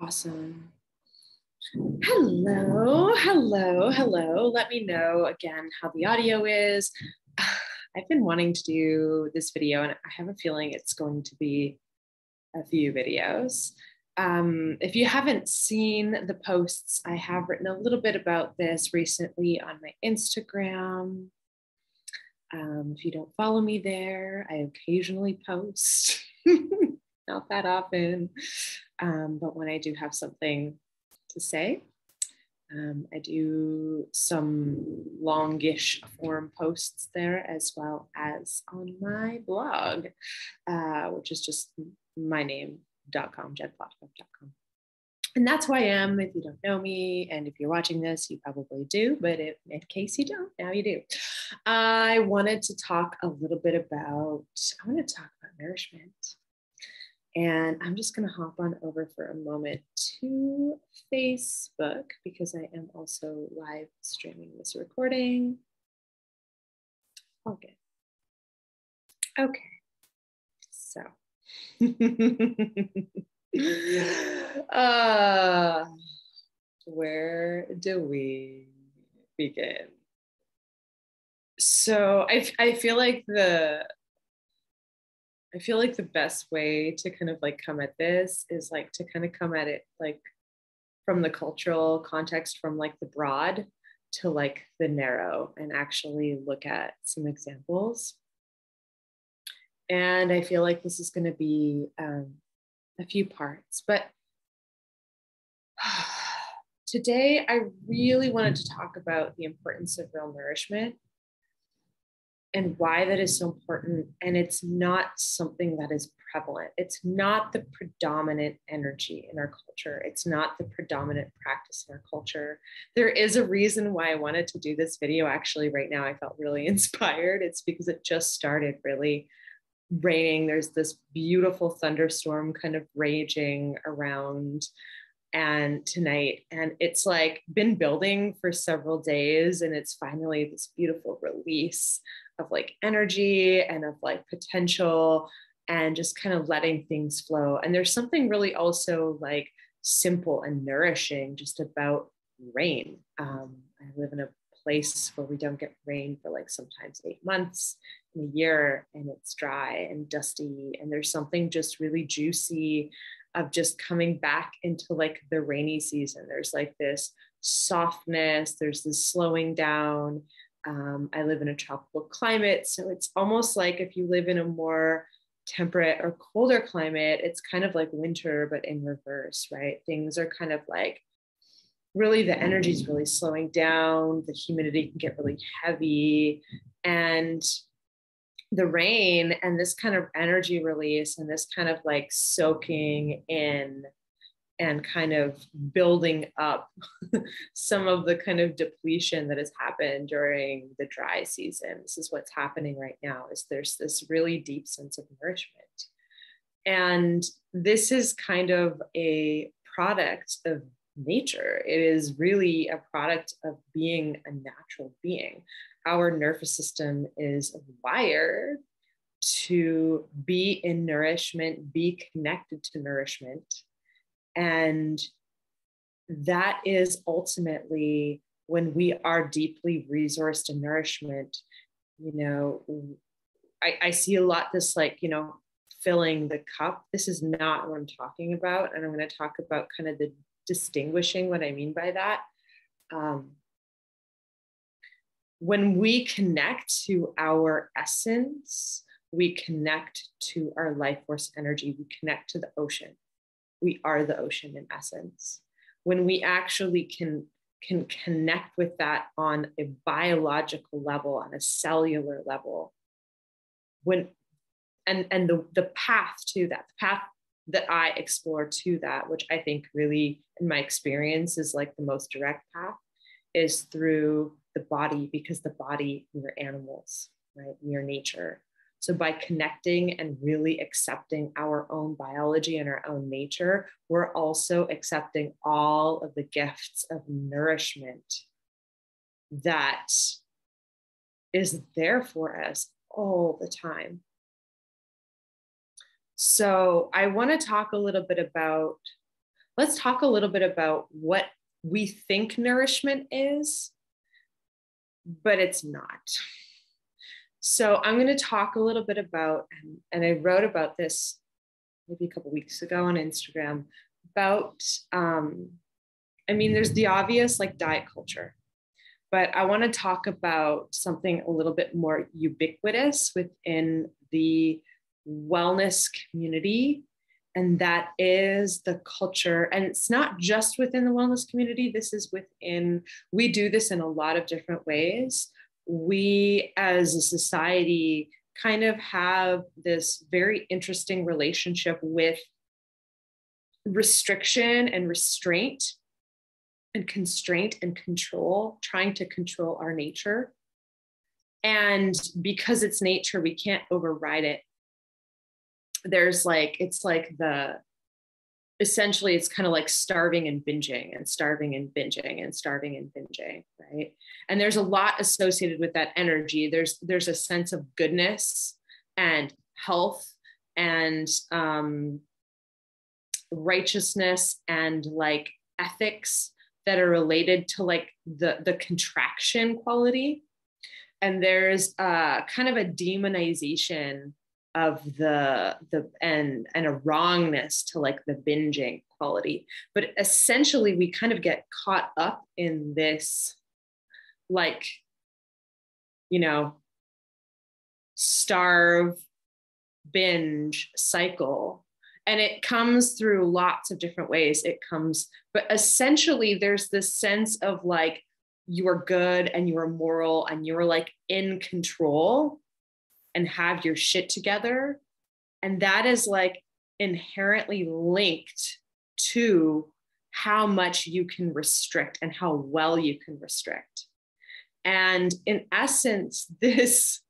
Awesome. Hello, hello, hello. Let me know again how the audio is. I've been wanting to do this video, and I have a feeling it's going to be a few videos. If you haven't seen the posts, I have written a little bit about this recently on my Instagram. If you don't follow me there, I occasionally post, not that often, but when I do have something to say, I do some longish form posts there, as well as on my blog, which is just my name.com, jedplotko.com. And that's who I am. If you don't know me, and if you're watching this, you probably do, but in case you don't, now you do. I wanted to talk a little bit about, nourishment. And I'm just going to hop on over for a moment to Facebook, because I am also live streaming this recording. All good. Okay. So. Where do we begin? So I feel like the best way to kind of like come at this is like to kind of come at it like from the cultural context, from like the broad to like the narrow, and actually look at some examples. And I feel like this is going to be a few parts, but today I really wanted to talk about the importance of real nourishment and why that is so important. And it's not something that is prevalent. It's not the predominant energy in our culture. It's not the predominant practice in our culture. There is a reason why I wanted to do this video. Actually, right now I felt really inspired. It's because it just started really raining. There's this beautiful thunderstorm kind of raging around and tonight, and it's like been building for several days, and it's finally this beautiful release of like energy and of like potential, and just kind of letting things flow. And there's something really also like simple and nourishing just about rain. I live in a place where we don't get rain for like sometimes 8 months in a year, and it's dry and dusty, and there's something just really juicy of just coming back into like the rainy season. There's like this softness, there's this slowing down. I live in a tropical climate, so it's almost like if you live in a more temperate or colder climate, it's kind of like winter, but in reverse, right? Things are kind of like really, the energy is really slowing down, the humidity can get really heavy, and the rain and this kind of energy release and this kind of like soaking in and kind of building up some of the kind of depletion that has happened during the dry season. This is what's happening right now, is there's this really deep sense of nourishment. And this is kind of a product of nature. It is really a product of being a natural being. Our nervous system is wired to be in nourishment, be connected to nourishment. And that is ultimately when we are deeply resourced in nourishment. You know, I see a lot this like, you know, filling the cup. This is not what I'm talking about. And I'm going to talk about kind of the distinguishing what I mean by that. When we connect to our essence, we connect to our life force energy, we connect to the ocean. We are the ocean in essence. When we actually can connect with that on a biological level, on a cellular level, and the path to that, the path that I explore to that, which I think really, in my experience, is like the most direct path, is through the body, because the body, we're animals, right? We are nature. So by connecting and really accepting our own biology and our own nature, we're also accepting all of the gifts of nourishment that is there for us all the time. So I want to talk a little bit about let's talk a little bit about what we think nourishment is, but it's not. So I'm going to talk a little bit about, and I wrote about this maybe a couple of weeks ago on Instagram about, there's the obvious like diet culture, but I want to talk about something a little bit more ubiquitous within the wellness community. And that is the culture. And it's not just within the wellness community. This is we do this in a lot of different ways. We as a society kind of have this very interesting relationship with restriction and restraint and constraint and control, trying to control our nature. And because it's nature, we can't override it. Essentially it's kind of like starving and binging and starving and binging and starving and binging, right? And there's a lot associated with that energy. There's a sense of goodness and health and righteousness and like ethics that are related to like the contraction quality. And there's kind of a demonization of the and a wrongness to like the binging quality. But essentially we kind of get caught up in this like, starve, binge cycle. And it comes through lots of different ways. But essentially there's this sense of like, you are good and you are moral and you are like in control and have your shit together. And that is like inherently linked to how much you can restrict and how well you can restrict. And in essence, this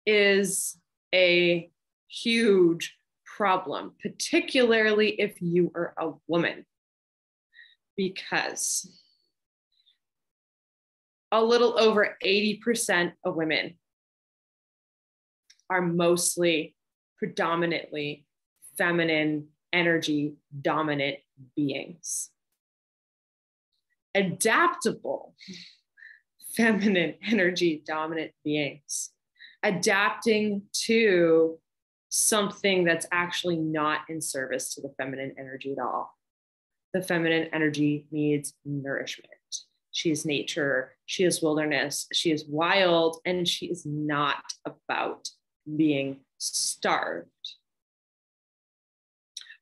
is a huge problem, particularly if you are a woman, because a little over 80% of women are predominantly feminine energy dominant beings. Adaptable feminine energy dominant beings, adapting to something that's actually not in service to the feminine energy at all. The feminine energy needs nourishment. She is nature, she is wilderness, she is wild, and she is not about being starved.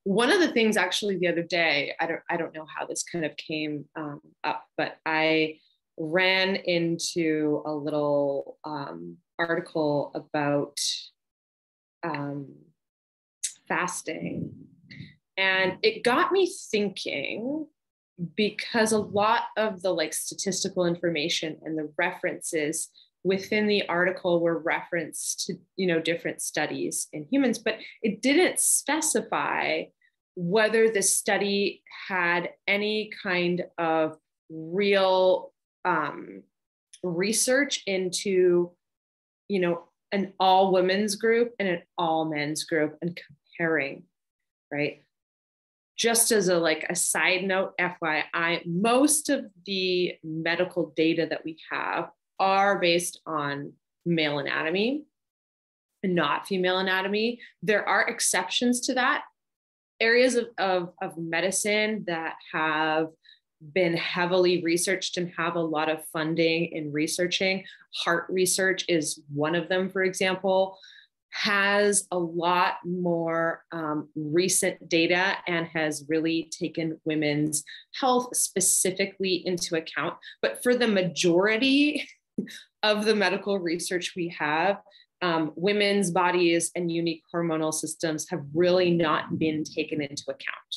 One of the things actually the other day, I don't know how this kind of came up, but I ran into a little article about fasting. And it got me thinking, because a lot of the like statistical information and the references within the article were referenced to, different studies in humans, but it didn't specify whether the study had any kind of real research into, an all women's group and an all men's group and comparing, right? Just as a side note, FYI, most of the medical data that we have are based on male anatomy and not female anatomy. There are exceptions to that. Areas of medicine that have been heavily researched and have a lot of funding in researching. Heart research is one of them, for example, has a lot more recent data and has really taken women's health specifically into account. But for the majority of the medical research we have, women's bodies and unique hormonal systems have really not been taken into account.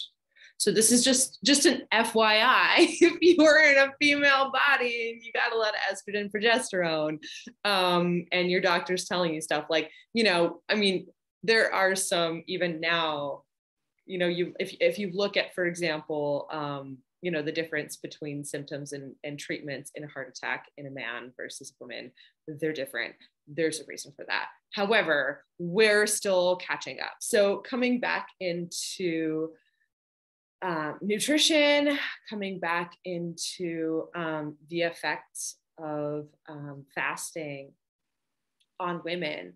So this is just an FYI, if you are in a female body and you got a lot of estrogen, progesterone, and your doctor's telling you stuff like, there are some, even now, if you look at, for example, the difference between symptoms and treatments in a heart attack in a man versus a woman, they're different. There's a reason for that. However, we're still catching up. So coming back into nutrition, coming back into the effects of fasting on women.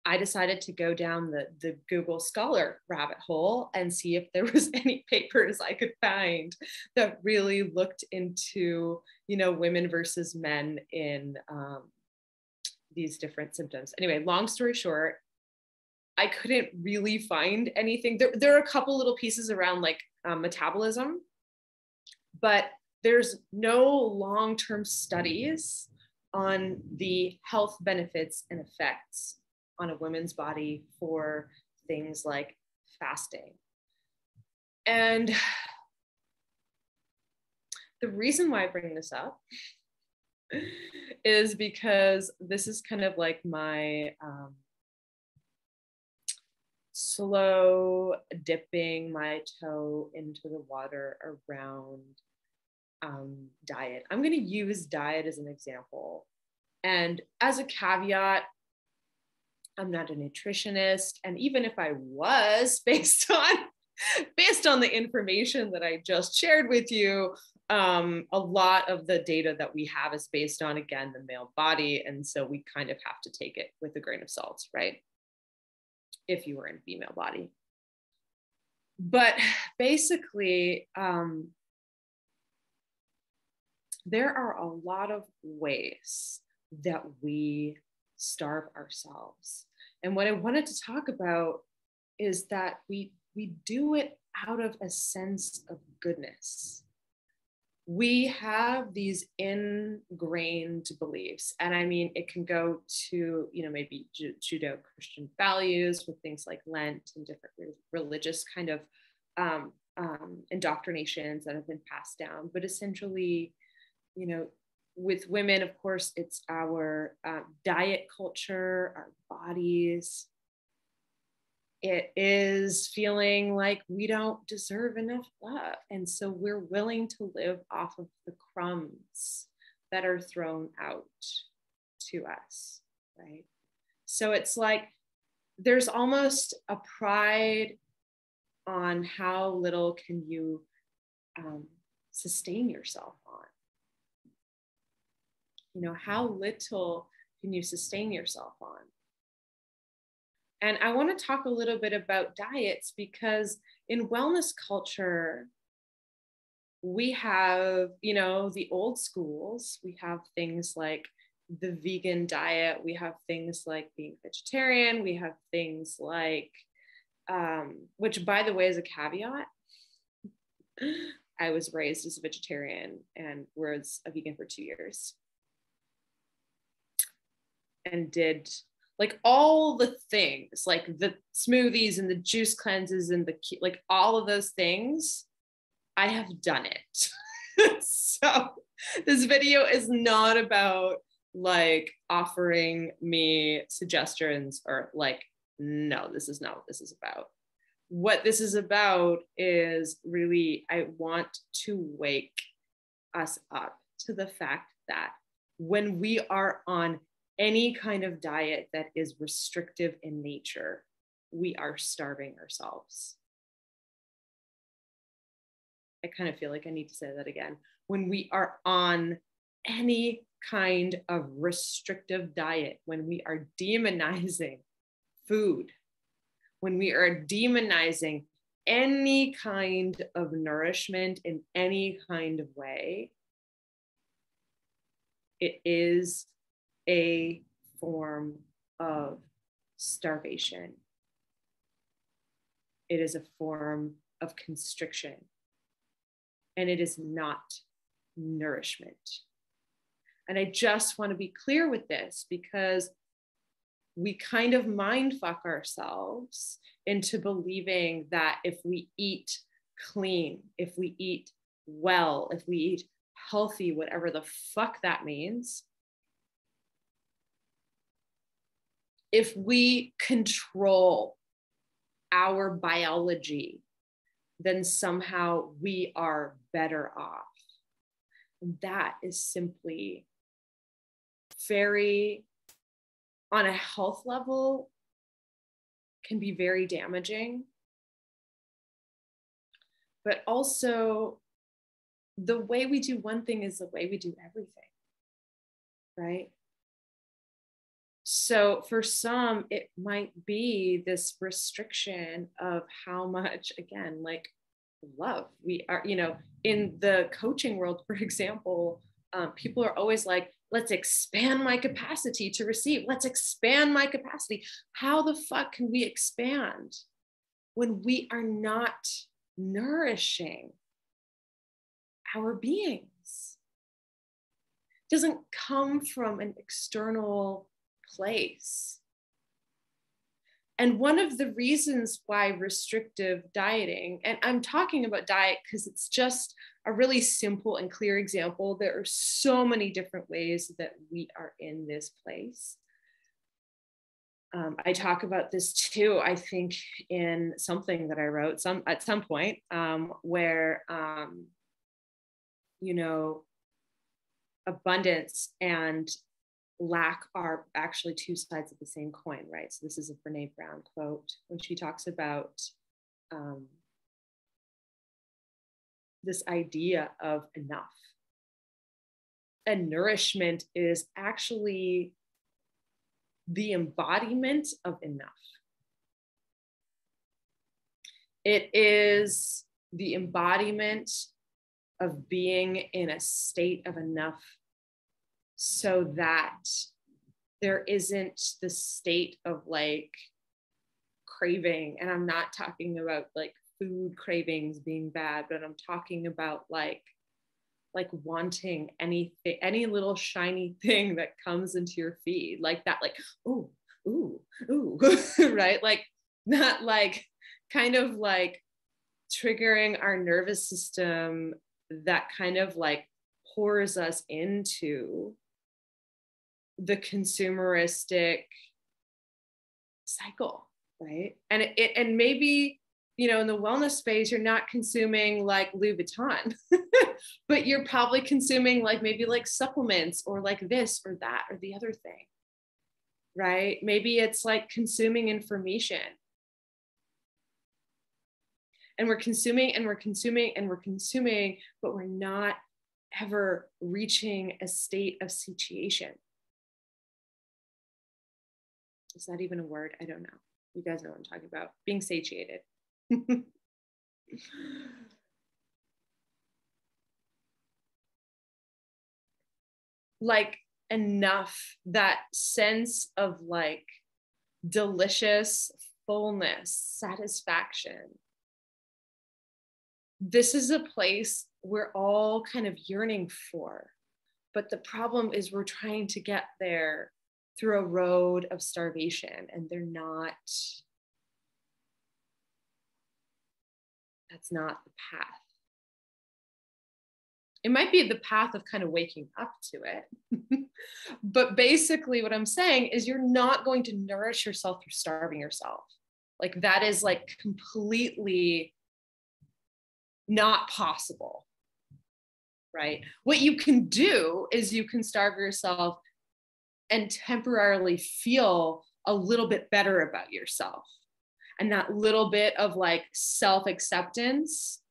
I decided to go down the Google Scholar rabbit hole and see if there was any papers I could find that really looked into, women versus men in these different symptoms. Anyway, long story short, I couldn't really find anything. There are a couple little pieces around like metabolism, but there's no long-term studies on the health benefits and effects on a woman's body for things like fasting. And the reason why I bring this up is because this is kind of like my slow dipping my toe into the water around diet. I'm going to use diet as an example. And as a caveat, I'm not a nutritionist. And even if I was, based on the information that I just shared with you, a lot of the data that we have is based on, again, the male body. And so we kind of have to take it with a grain of salt, right? If you were in a female body. But basically, there are a lot of ways that we starve ourselves. And what I wanted to talk about is that we do it out of a sense of goodness. We have these ingrained beliefs. And I mean, it can go to, maybe Judeo-Christian values with things like Lent and different religious kind of indoctrinations that have been passed down. But essentially, with women, of course, it's our diet culture, our bodies. It is feeling like we don't deserve enough love. And so we're willing to live off of the crumbs that are thrown out to us, right? So it's like there's almost a pride on how little can you sustain yourself on. How little can you sustain yourself on? And I want to talk a little bit about diets because in wellness culture, we have, the old schools. We have things like the vegan diet. We have things like being vegetarian. We have things like, which by the way is a caveat. I was raised as a vegetarian and was a vegan for 2 years. And did like all the things, like the smoothies and the juice cleanses and like all of those things, I have done it. So this video is not about like offering me suggestions or like, no, this is not what this is about. What this is about is really, I want to wake us up to the fact that when we are on any kind of diet that is restrictive in nature, we are starving ourselves. I kind of feel like I need to say that again. When we are on any kind of restrictive diet, when we are demonizing food, when we are demonizing any kind of nourishment in any kind of way, it is a form of starvation. It is a form of constriction. And it is not nourishment. And I just want to be clear with this because we kind of mind fuck ourselves into believing that if we eat clean, if we eat well, if we eat healthy, whatever the fuck that means, if we control our biology, then somehow we are better off. And that is simply very, on a health level, can be very damaging. but also the way we do one thing is the way we do everything, right? So for some, it might be this restriction of how much, again, like love we are, in the coaching world, for example, people are always like, let's expand my capacity to receive. Let's expand my capacity. How the fuck can we expand when we are not nourishing our beings? It doesn't come from an external place. And one of the reasons why restrictive dieting, and I'm talking about diet because it's just a really simple and clear example. There are so many different ways that we are in this place. I talk about this too, I think, in something that I wrote at some point, where, abundance and lack are actually two sides of the same coin, right? So this is a Brene Brown quote when she talks about this idea of enough. And nourishment is actually the embodiment of enough. It is the embodiment of being in a state of enough so that there isn't the state of like craving. And I'm not talking about like food cravings being bad, but I'm talking about like wanting anything, any little shiny thing that comes into your feed, like that, like, ooh, right? Like not like kind of like triggering our nervous system that kind of like pours us into the consumeristic cycle, right? And maybe, in the wellness space, you're not consuming like Louis Vuitton, but you're probably consuming like maybe like supplements or like this or that or the other thing, right? Maybe it's like consuming information. And we're consuming and we're consuming and we're consuming, but we're not ever reaching a state of satiation. Is that even a word? I don't know. You guys know what I'm talking about. Being satiated. Like enough, that sense of like delicious fullness, satisfaction. This is a place we're all kind of yearning for. But the problem is we're trying to get there through a road of starvation, and that's not the path. It might be the path of kind of waking up to it. But basically what I'm saying is you're not going to nourish yourself through starving yourself. Like that is like completely not possible, right? What you can do is you can starve yourself and temporarily feel a little bit better about yourself. And that little bit of like self-acceptance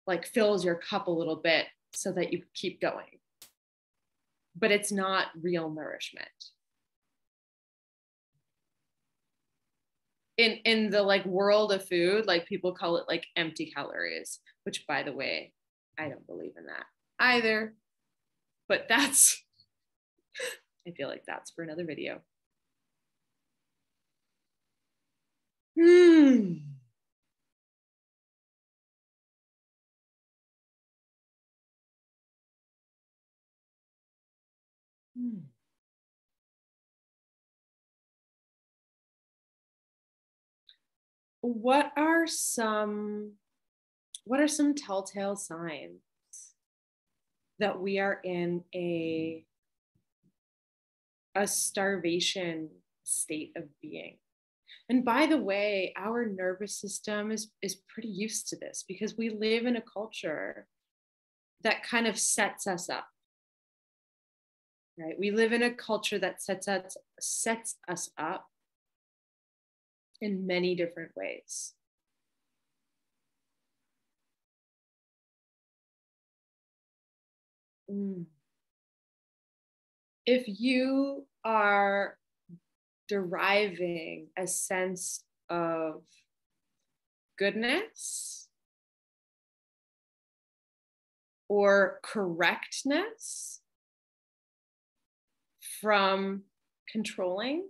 like fills your cup a little bit so that you keep going. But it's not real nourishment. In the like world of food, like people call it like empty calories, which by the way, I don't believe in that either. But that's, I feel like that's for another video. What are some telltale signs that we are in a starvation state of being? And by the way, our nervous system is pretty used to this because we live in a culture that kind of sets us up, right? We live in a culture that sets us up in many different ways. Mm. If you are deriving a sense of goodness or correctness from controlling,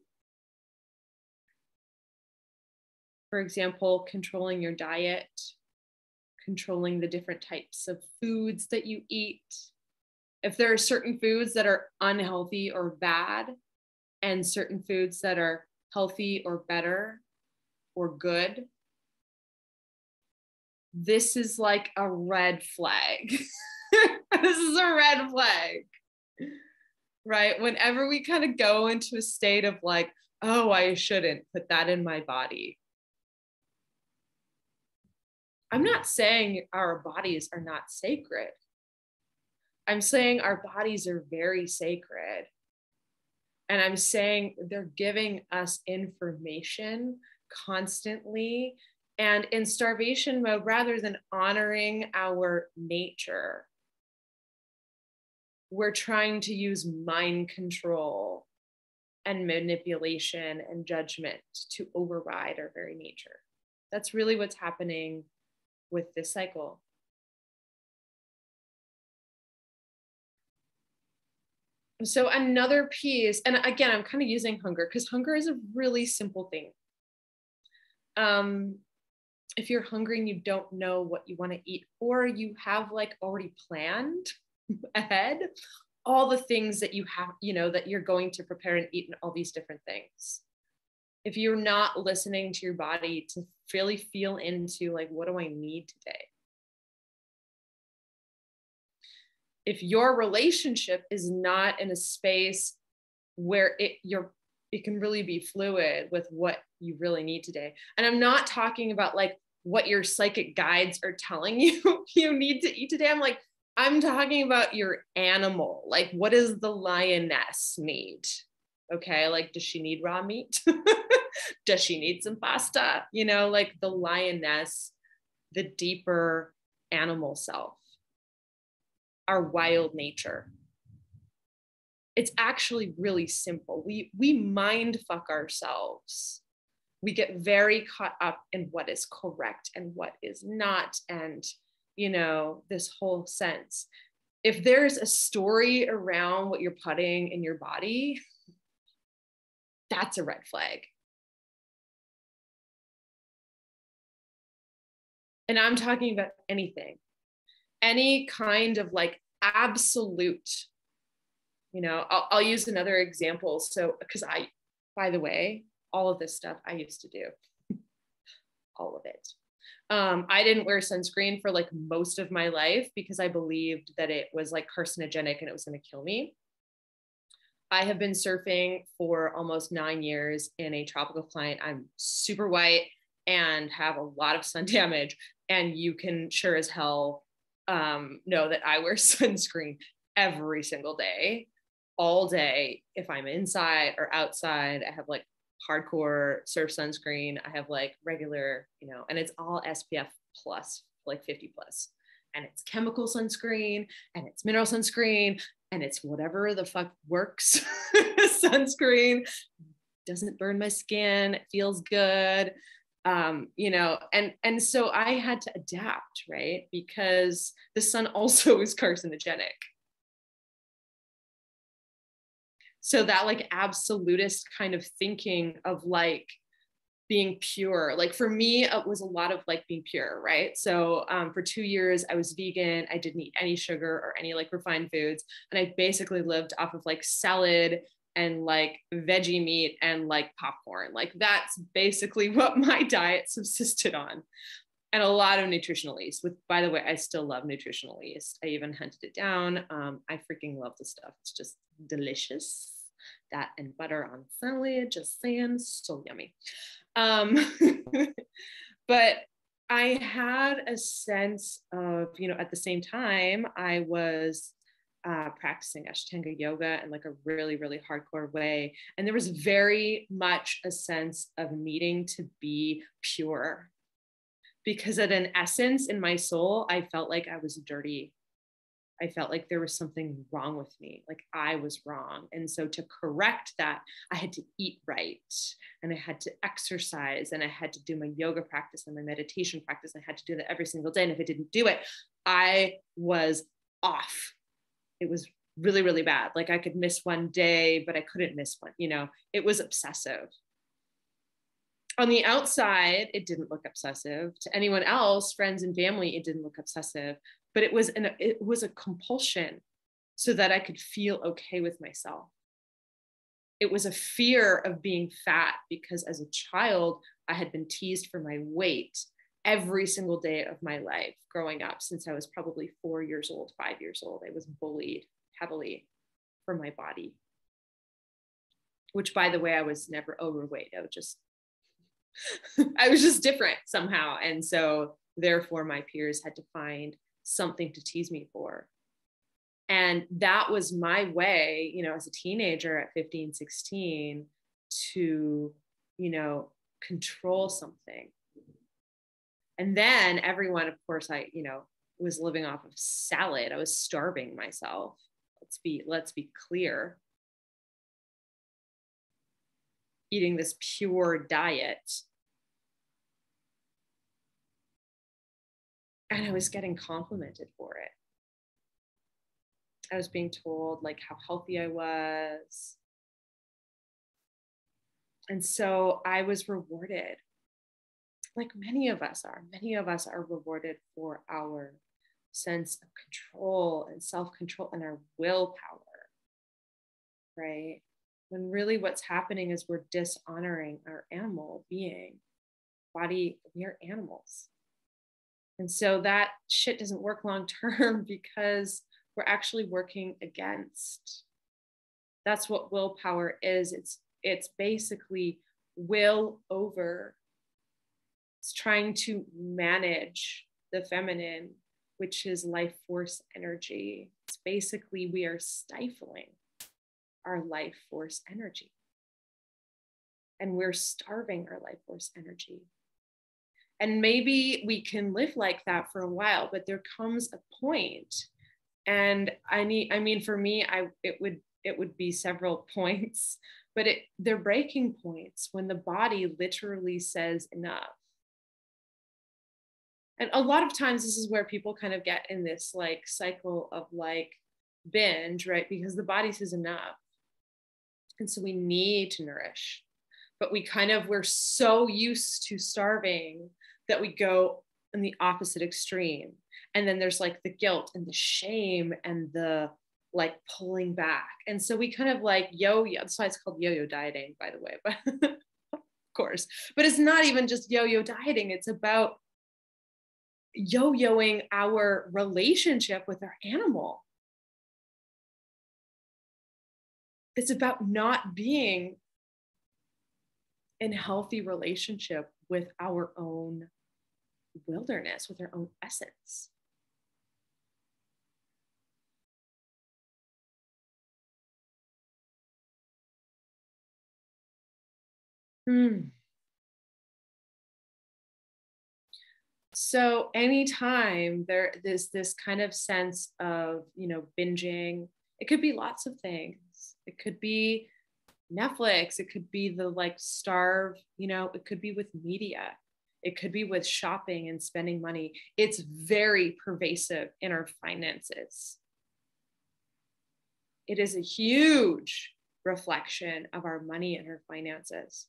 for example, controlling your diet, controlling the different types of foods that you eat. If there are certain foods that are unhealthy or bad, and certain foods that are healthy or better or good, this is like a red flag. This is a red flag, right? Whenever we kind of go into a state of like, oh, I shouldn't put that in my body. I'm not saying our bodies are not sacred. I'm saying our bodies are very sacred. And I'm saying they're giving us information constantly and in starvation mode rather than honoring our nature. We're trying to use mind control and manipulation and judgment to override our very nature. That's really what's happening with this cycle. So another piece, and again, I'm kind of using hunger because hunger is a really simple thing. If you're hungry and you don't know what you want to eat, or you have like already planned ahead all the things that you have, you know, that you're going to prepare and eat and all these different things. If you're not listening to your body to really feel into like, what do I need today? If your relationship is not in a space where it can really be fluid with what you really need today. And I'm not talking about like what your psychic guides are telling you you need to eat today. I'm talking about your animal. Like, what does the lioness need? Okay, like, does she need raw meat? Does she need some pasta? You know, like the lioness, the deeper animal self, our wild nature. It's actually really simple. We mind fuck ourselves. We get very caught up in what is correct and what is not, and you know, this whole sense. If there's a story around what you're putting in your body, that's a red flag. And I'm talking about anything, any kind of like absolute, you know, I'll use another example. So, because by the way, all of this stuff I used to do, all of it. I didn't wear sunscreen for like most of my life because I believed that it was like carcinogenic and it was going to kill me. I have been surfing for almost 9 years in a tropical climate. I'm super white and have a lot of sun damage. And you can sure as hell know that I wear sunscreen every single day, all day. If I'm inside or outside, I have like hardcore surf sunscreen. I have like regular, you know, and it's all SPF plus, like 50 plus. And it's chemical sunscreen and it's mineral sunscreen and it's whatever the fuck works. Sunscreen doesn't burn my skin. It feels good. You know, and so I had to adapt, right? Because the sun also is carcinogenic. So that like absolutist kind of thinking of like being pure, like for me, it was a lot of like being pure, right? So for 2 years, I was vegan. I didn't eat any sugar or any like refined foods. And I basically lived off of like salad and like veggie meat and like popcorn. Like that's basically what my diet subsisted on. And a lot of Nutritional Yeast, with, by the way, I still love Nutritional Yeast. I even hunted it down. I freaking love the stuff. It's just delicious. That and butter on salad, just saying, so yummy. But I had a sense of, you know, at the same time, I was practicing Ashtanga yoga in like a really, really hardcore way. And there was very much a sense of needing to be pure, because at an essence in my soul, I felt like I was dirty. I felt like there was something wrong with me, like I was wrong. And so to correct that, I had to eat right, and I had to exercise, and I had to do my yoga practice and my meditation practice. I had to do that every single day. And if I didn't do it, I was off. It was really, really bad. Like I could miss one day, but I couldn't miss one, it was obsessive. On the outside, it didn't look obsessive. To anyone else, friends and family, it didn't look obsessive, but it was a compulsion so that I could feel okay with myself. It was a fear of being fat because as a child, I had been teased for my weight every single day of my life growing up. Since I was probably 4 years old, 5 years old, I was bullied heavily for my body, which, by the way, I was never overweight. I was just different somehow. And so therefore my peers had to find something to tease me for. And that was my way, as a teenager at 15, 16, to, control something. And then everyone, of course, I, was living off of salad. I was starving myself. Let's be clear. Eating this pure diet. And I was getting complimented for it. I was being told like how healthy I was. And so I was rewarded, like many of us are. Many of us are rewarded for our sense of control and self-control and our willpower, right? When really what's happening is we're dishonoring our animal being. Body, we are animals. And so that shit doesn't work long term because we're actually working against. That's what willpower is. It's basically will over. It's trying to manage the feminine, which is life force energy. It's basically we are stifling our life force energy. And we're starving our life force energy. And maybe we can live like that for a while, but there comes a point, and for me, it would be several points, but they're breaking points when the body literally says enough. And a lot of times this is where people kind of get in this like cycle of like binge, right? Because the body says enough. And so we need to nourish, but we're so used to starving that we go in the opposite extreme. And then there's like the guilt and the shame and the like pulling back. And so we kind of like yo-yo. That's why it's called yo-yo dieting, by the way, but of course, but it's not even just yo-yo dieting. It's about yo-yoing our relationship with our animal. It's about not being in healthy relationship with our own wilderness, with our own essence. So anytime there's this kind of sense of, binging, it could be lots of things. It could be Netflix. It could be the like starve, it could be with media. It could be with shopping and spending money. It's very pervasive in our finances. It is a huge reflection of our money and our finances,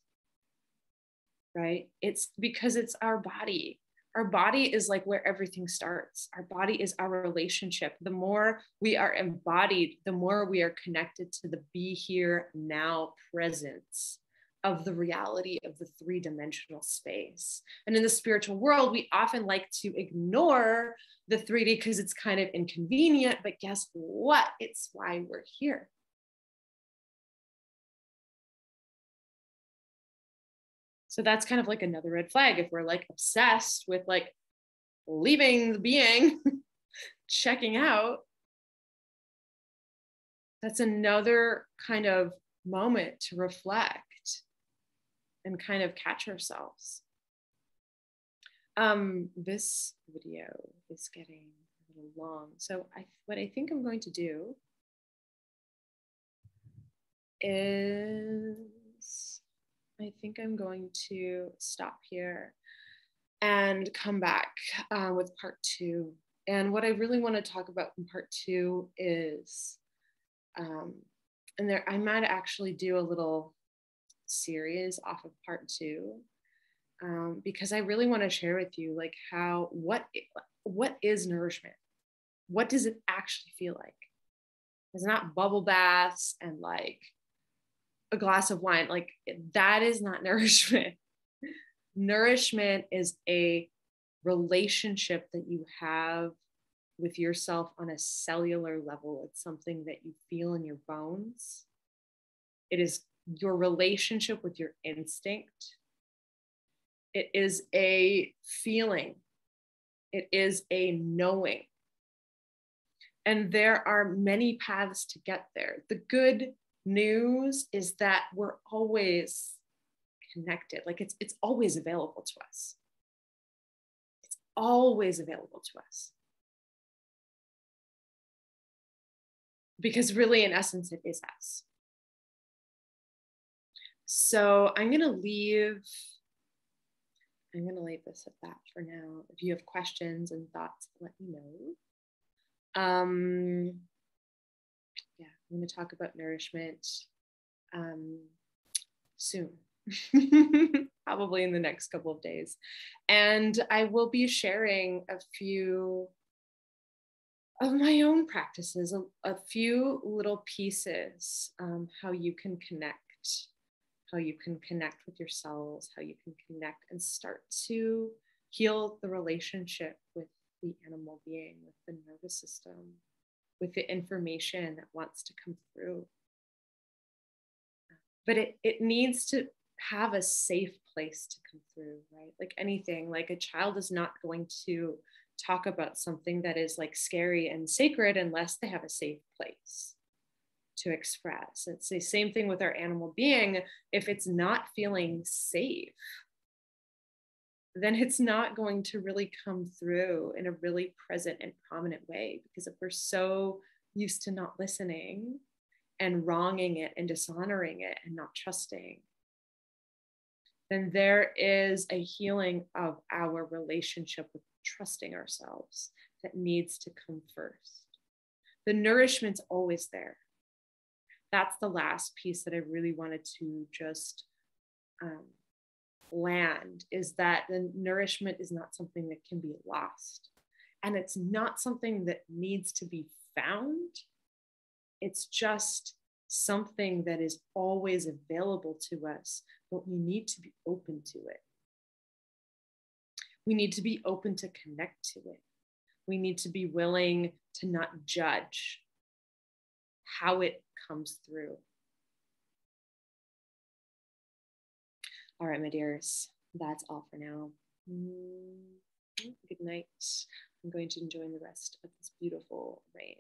right? It's because it's our body. Our body is like where everything starts. Our body is our relationship. The more we are embodied, the more we are connected to the be here now presence of the reality of the three-dimensional space. And in the spiritual world, we often like to ignore the 3D because it's kind of inconvenient, but guess what? It's why we're here. So that's kind of like another red flag. If we're like obsessed with like leaving the being, checking out, that's another kind of moment to reflect and kind of catch ourselves. This video is getting a little long. So what I think I'm going to do is I think I'm going to stop here and come back with part two. And what I really want to talk about in part two is, and there I might actually do a little series off of part two, because I really want to share with you like what is nourishment? What does it actually feel like? It's not bubble baths and like a glass of wine. Like that is not nourishment. Nourishment is a relationship that you have with yourself on a cellular level. It's something that you feel in your bones. It is your relationship with your instinct. It is a feeling. It is a knowing. And there are many paths to get there. The good news is that we're always connected. Like it's always available to us. It's always available to us. Because really, in essence, it is us. So I'm going to leave this at that for now. If you have questions and thoughts, let me know. Yeah, I'm going to talk about nourishment soon, probably in the next couple of days. And I will be sharing a few of my own practices, a few little pieces, how you can connect with your cells, how you can connect and start to heal the relationship with the animal being, with the nervous system, with the information that wants to come through. But it needs to have a safe place to come through, right? Like anything, like a child is not going to talk about something that is like scary and sacred unless they have a safe place to express. It's the same thing with our animal being. If it's not feeling safe, then it's not going to really come through in a really present and prominent way. Because if we're so used to not listening and wronging it and dishonoring it and not trusting, then there is a healing of our relationship with trusting ourselves that needs to come first. The nourishment's always there. That's the last piece that I really wanted to just land, is that the nourishment is not something that can be lost. And it's not something that needs to be found. It's just something that is always available to us, but we need to be open to it. We need to be open to connect to it. We need to be willing to not judge how it comes through. All right, my dears, that's all for now. Good night. I'm going to enjoy the rest of this beautiful rain.